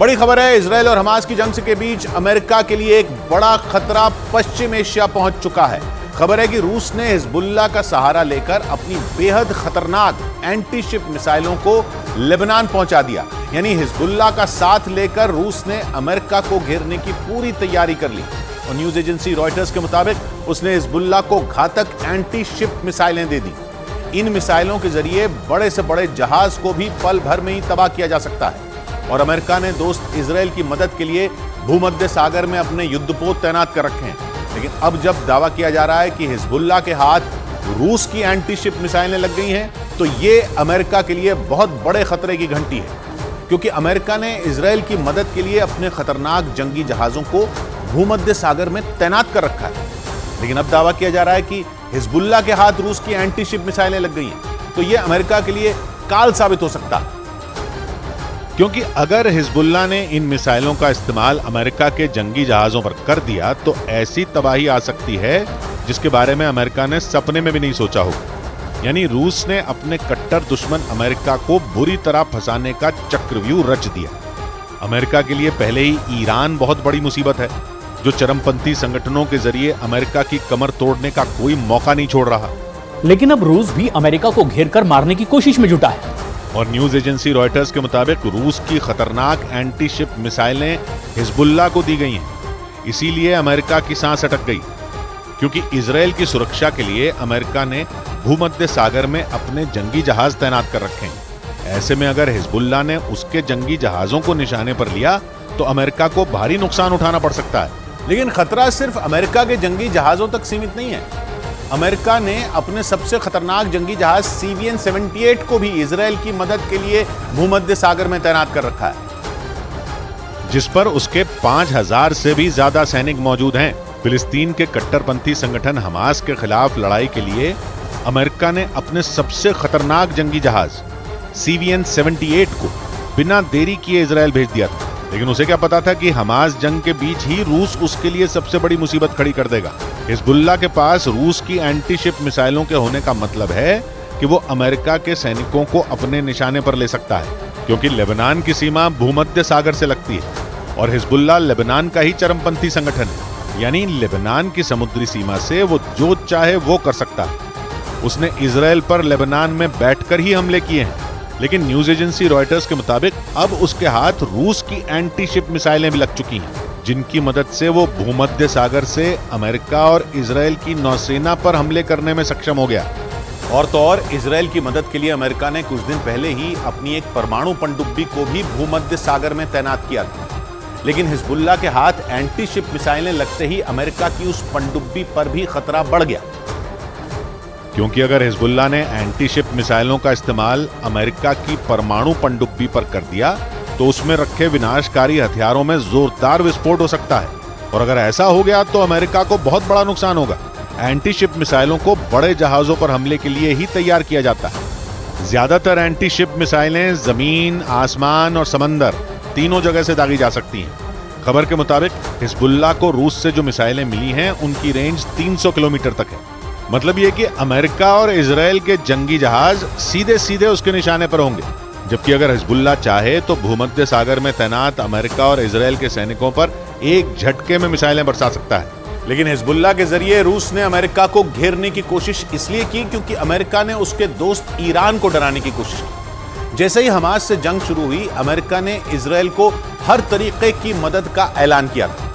बड़ी खबर है, इजरायल और हमास की जंग के बीच अमेरिका के लिए एक बड़ा खतरा पश्चिम एशिया पहुंच चुका है। खबर है कि रूस ने हिजबुल्लाह का सहारा लेकर अपनी बेहद खतरनाक एंटी शिप मिसाइलों को लेबनान पहुंचा दिया। यानी हिजबुल्लाह का साथ लेकर रूस ने अमेरिका को घेरने की पूरी तैयारी कर ली और न्यूज एजेंसी रॉयटर्स के मुताबिक उसने हिजबुल्लाह को घातक एंटी शिप मिसाइलें दे दी। इन मिसाइलों के जरिए बड़े से बड़े जहाज को भी पल भर में ही तबाह किया जा सकता है। और अमेरिका ने दोस्त इजरायल की मदद के लिए भूमध्य सागर में अपने युद्धपोत तैनात कर रखे हैं। लेकिन अब जब दावा किया जा रहा है कि हिजबुल्लाह के हाथ रूस की एंटी शिप मिसाइलें लग गई हैं, तो ये अमेरिका के लिए बहुत बड़े खतरे की घंटी है, क्योंकि अमेरिका ने इजरायल की मदद के लिए अपने खतरनाक जंगी जहाजों को भूमध्य सागर में तैनात कर रखा है। लेकिन अब दावा किया जा रहा है कि हिजबुल्लाह के हाथ रूस की एंटी शिप मिसाइलें लग गई हैं, तो यह अमेरिका के लिए काल साबित हो सकता है। क्योंकि अगर हिजबुल्लाह ने इन मिसाइलों का इस्तेमाल अमेरिका के जंगी जहाजों पर कर दिया तो ऐसी तबाही आ सकती है जिसके बारे में अमेरिका ने सपने में भी नहीं सोचा हो। यानी रूस ने अपने कट्टर दुश्मन अमेरिका को बुरी तरह फंसाने का चक्रव्यूह रच दिया। अमेरिका के लिए पहले ही ईरान बहुत बड़ी मुसीबत है, जो चरमपंथी संगठनों के जरिए अमेरिका की कमर तोड़ने का कोई मौका नहीं छोड़ रहा। लेकिन अब रूस भी अमेरिका को घेरकर मारने की कोशिश में जुटा है। और न्यूज एजेंसी रॉयटर्स के मुताबिक रूस की खतरनाक एंटी शिप मिसाइलें हिजबुल्लाह को दी गई हैं। इसीलिए अमेरिका की सांस अटक गई, क्योंकि इजरायल की सुरक्षा के लिए अमेरिका ने भूमध्य सागर में अपने जंगी जहाज तैनात कर रखे हैं। ऐसे में अगर हिजबुल्लाह ने उसके जंगी जहाजों को निशाने पर लिया तो अमेरिका को भारी नुकसान उठाना पड़ सकता है। लेकिन खतरा सिर्फ अमेरिका के जंगी जहाजों तक सीमित नहीं है। अमेरिका ने अपने सबसे खतरनाक जंगी जहाज CVN-78 को भी इजरायल की मदद के लिए भूमध्य सागर में तैनात कर रखा है, जिस पर उसके 5000 से भी ज्यादा सैनिक मौजूद हैं। फिलिस्तीन के कट्टरपंथी संगठन हमास के खिलाफ लड़ाई के लिए अमेरिका ने अपने सबसे खतरनाक जंगी जहाज CVN-78 को बिना देरी किए इजरायल भेज दिया था। लेकिन उसे क्या पता था कि हमास जंग के बीच ही रूस उसके लिए सबसे बड़ी मुसीबत खड़ी कर देगा। हिजबुल्लाह के पास रूस की एंटी शिप मिसाइलों के होने का मतलब है कि वो अमेरिका के सैनिकों को अपने निशाने पर ले सकता है, क्योंकि लेबनान की सीमा भूमध्य सागर से लगती है और हिजबुल्लाह लेबनान का ही चरमपंथी संगठन है। यानी लेबनान की समुद्री सीमा से वो जो चाहे वो कर सकता है। उसने इजरायल पर लेबनान में बैठकर ही हमले किए हैं। लेकिन न्यूज एजेंसी रॉयटर्स के मुताबिक अब उसके हाथ रूस की एंटी शिप मिसाइलें भी लग चुकी हैं, जिनकी मदद से वो भूमध्य सागर से अमेरिका और इजरायल की नौसेना पर हमले करने में सक्षम हो गया। और तो और इजरायल की मदद के लिए अमेरिका ने कुछ दिन पहले ही अपनी एक परमाणु पनडुब्बी को भी भूमध्य सागर में तैनात किया था। लेकिन हिजबुल्लाह के हाथ एंटी शिप मिसाइलें लगते ही अमेरिका की उस पनडुब्बी पर भी खतरा बढ़ गया, क्योंकि अगर हिजबुल्लाह ने एंटी शिप मिसाइलों का इस्तेमाल अमेरिका की परमाणु पनडुब्बी पर कर दिया तो उसमें रखे विनाशकारी हथियारों में जोरदार विस्फोट हो सकता है। और अगर ऐसा हो गया तो अमेरिका को बहुत बड़ा नुकसान होगा। एंटी शिप मिसाइलों को बड़े जहाजों पर हमले के लिए ही तैयार किया जाता है। ज्यादातर एंटी शिप मिसाइलें जमीन, आसमान और समंदर तीनों जगह से दागी जा सकती हैं। खबर के मुताबिक हिजबुल्लाह को रूस से जो मिसाइलें मिली हैं उनकी रेंज 300 किलोमीटर तक है। मतलब ये कि अमेरिका और इजरायल के जंगी जहाज सीधे सीधे उसके निशाने पर होंगे, जबकि अगर हिजबुल्लाह चाहे तो भूमध्य सागर में तैनात अमेरिका और इजरायल के सैनिकों पर एक झटके में मिसाइलें बरसा सकता है। लेकिन हिजबुल्लाह के जरिए रूस ने अमेरिका को घेरने की कोशिश इसलिए की क्योंकि अमेरिका ने उसके दोस्त ईरान को डराने की कोशिश की। जैसे ही हमास से जंग शुरू हुई, अमेरिका ने इजरायल को हर तरीके की मदद का ऐलान किया था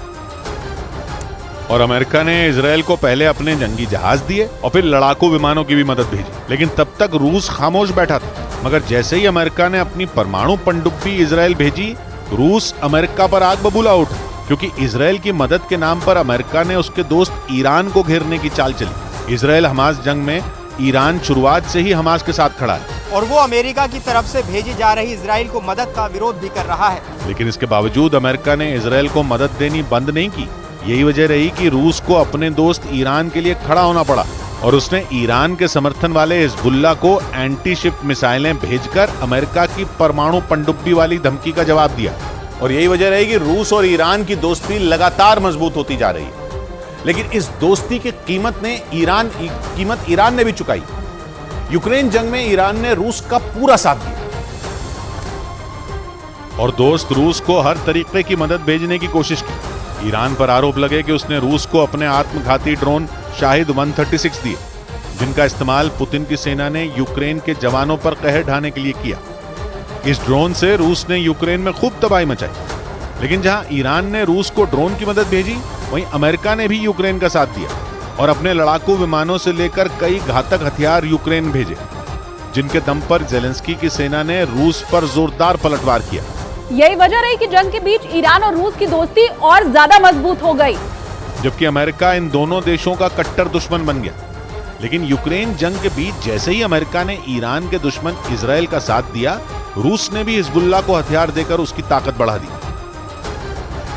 और अमेरिका ने इजरायल को पहले अपने जंगी जहाज दिए और फिर लड़ाकू विमानों की भी मदद भेजी। लेकिन तब तक रूस खामोश बैठा था। मगर जैसे ही अमेरिका ने अपनी परमाणु पनडुब्बी इजरायल भेजी, रूस अमेरिका पर आग बबूला उठा, क्योंकि इजरायल की मदद के नाम पर अमेरिका ने उसके दोस्त ईरान को घेरने की चाल चली। इजरायल हमास जंग में ईरान शुरुआत से ही हमास के साथ खड़ा है और वो अमेरिका की तरफ से भेजी जा रही इजरायल को मदद का विरोध भी कर रहा है। लेकिन इसके बावजूद अमेरिका ने इजरायल को मदद देनी बंद नहीं की। यही वजह रही कि रूस को अपने दोस्त ईरान के लिए खड़ा होना पड़ा और उसने ईरान के समर्थन वाले हिजबुल्लाह को एंटी शिप मिसाइलें भेजकर अमेरिका की परमाणु पनडुब्बी वाली धमकी का जवाब दिया। और यही वजह रही कि रूस और ईरान की दोस्ती लगातार मजबूत होती जा रही है। लेकिन इस दोस्ती की कीमत ईरान ने भी चुकाई। यूक्रेन जंग में ईरान ने रूस का पूरा साथ दिया। और दोस्त रूस को हर तरीके की मदद भेजने की कोशिश की। ईरान पर आरोप लगे कि उसने रूस को अपने आत्मघाती ड्रोन शाहिद 136 दिए, जिनका इस्तेमाल पुतिन की सेना ने यूक्रेन के जवानों पर कहर ढाने के लिए किया। इस ड्रोन से रूस ने यूक्रेन में खूब तबाही मचाई। लेकिन जहां ईरान ने रूस को ड्रोन की मदद भेजी, वहीं अमेरिका ने भी यूक्रेन का साथ दिया और अपने लड़ाकू विमानों से लेकर कई घातक हथियार यूक्रेन भेजे, जिनके दम पर जेलेंस्की की सेना ने रूस पर जोरदार पलटवार किया। यही वजह रही कि जंग के बीच ईरान और रूस की दोस्ती और ज्यादा मजबूत हो गई, जबकि अमेरिका इन दोनों देशों का कट्टर दुश्मन बन गया। लेकिन यूक्रेन जंग के बीच जैसे ही अमेरिका ने ईरान के दुश्मन इजराइल का साथ दिया, रूस ने भी हिजबुल्लाह को हथियार देकर उसकी ताकत बढ़ा दी।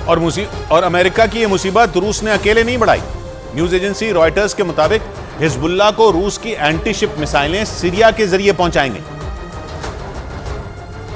और अमेरिका की यह मुसीबत रूस ने अकेले नहीं बढ़ाई। न्यूज एजेंसी रॉयटर्स के मुताबिक हिजबुल्लाह को रूस की एंटी शिप मिसाइलें सीरिया के जरिए पहुंचाएंगे।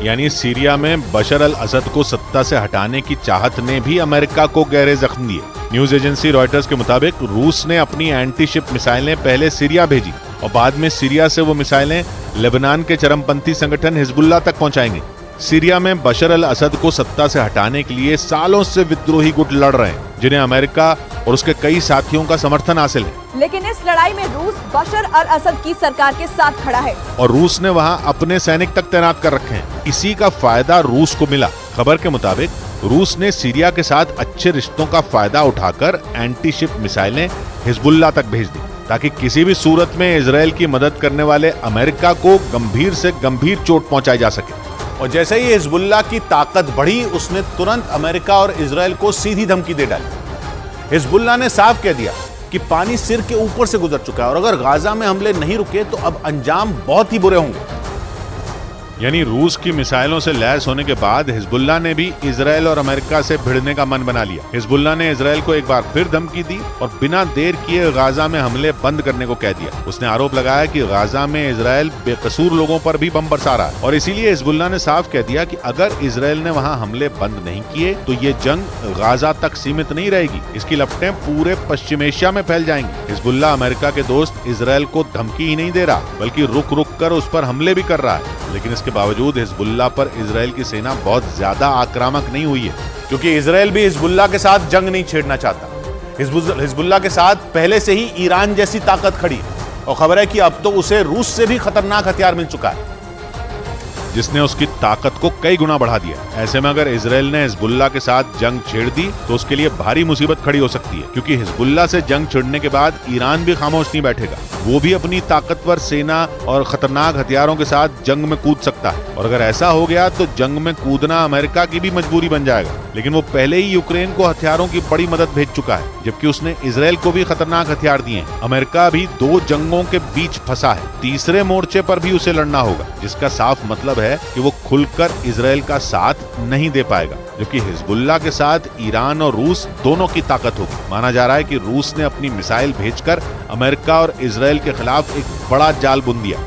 यानी सीरिया में बशर अल असद को सत्ता से हटाने की चाहत ने भी अमेरिका को गहरे जख्म दिए। न्यूज एजेंसी रॉयटर्स के मुताबिक रूस ने अपनी एंटी शिप मिसाइलें पहले सीरिया भेजी और बाद में सीरिया से वो मिसाइलें लेबनान के चरमपंथी संगठन हिजबुल्लाह तक पहुंचाएंगे। सीरिया में बशर अल असद को सत्ता से हटाने के लिए सालों से विद्रोही गुट लड़ रहे हैं, जिन्हें अमेरिका और उसके कई साथियों का समर्थन हासिल है। लेकिन इस लड़ाई में रूस बशर अल असद की सरकार के साथ खड़ा है और रूस ने वहां अपने सैनिक तक तैनात कर रखे हैं। इसी का फायदा रूस को मिला। खबर के मुताबिक रूस ने सीरिया के साथ अच्छे रिश्तों का फायदा उठाकर एंटी शिप मिसाइलें हिजबुल्लाह तक भेज दी, ताकि किसी भी सूरत में इजराइल की मदद करने वाले अमेरिका को गंभीर से गंभीर चोट पहुंचाई जा सके। और जैसे ही हिजबुल्लाह की ताकत बढ़ी, उसने तुरंत अमेरिका और इजराइल को सीधी धमकी दे डाली। हिजबुल्लाह ने साफ कह दिया कि पानी सिर के ऊपर से गुजर चुका है और अगर गाजा में हमले नहीं रुके तो अब अंजाम बहुत ही बुरे होंगे। यानी रूस की मिसाइलों से लैस होने के बाद हिजबुल्लाह ने भी इजराइल और अमेरिका से भिड़ने का मन बना लिया। हिजबुल्लाह ने इजराइल को एक बार फिर धमकी दी और बिना देर किए गाजा में हमले बंद करने को कह दिया। उसने आरोप लगाया कि गाजा में इजराइल बेकसूर लोगों पर भी बम बरसा रहा है और इसीलिए हिजबुल्लाह ने साफ कह दिया कि अगर इजराइल ने वहां हमले बंद नहीं किए तो ये जंग गाजा तक सीमित नहीं रहेगी, इसकी लपटें पूरे पश्चिम एशिया में फैल जाएंगी। हिजबुल्लाह अमेरिका के दोस्त इजराइल को धमकी ही नहीं दे रहा, बल्कि रुक रुक कर उस पर हमले भी कर रहा है। लेकिन इसके बावजूद हिजबुल्लाह पर इजराइल की सेना बहुत ज्यादा आक्रामक नहीं हुई है, क्योंकि इजराइल भी हिजबुल्लाह के साथ जंग नहीं छेड़ना चाहता। हिजबुल्लाह के साथ पहले से ही ईरान जैसी ताकत खड़ी है और खबर है कि अब तो उसे रूस से भी खतरनाक हथियार मिल चुका है, जिसने उसकी ताकत को कई गुना बढ़ा दिया। ऐसे में अगर इजराइल ने हिजबुल्लाह के साथ जंग छेड़ दी तो उसके लिए भारी मुसीबत खड़ी हो सकती है, क्योंकि हिजबुल्लाह से जंग छिड़ने के बाद ईरान भी खामोश नहीं बैठेगा। वो भी अपनी ताकतवर सेना और खतरनाक हथियारों के साथ जंग में कूद सकता है और अगर ऐसा हो गया तो जंग में कूदना अमेरिका की भी मजबूरी बन जाएगा। लेकिन वो पहले ही यूक्रेन को हथियारों की बड़ी मदद भेज चुका है, जबकि उसने इजराइल को भी खतरनाक हथियार दिए हैं। अमेरिका भी दो जंगों के बीच फंसा है, तीसरे मोर्चे पर भी उसे लड़ना होगा, जिसका साफ मतलब है कि वो खुलकर इजराइल का साथ नहीं दे पाएगा। जबकि हिजबुल्लाह के साथ ईरान और रूस दोनों की ताकत होगी। माना जा रहा है कि रूस ने अपनी मिसाइल भेजकर अमेरिका और इजराइल के खिलाफ एक बड़ा जाल बुन दिया।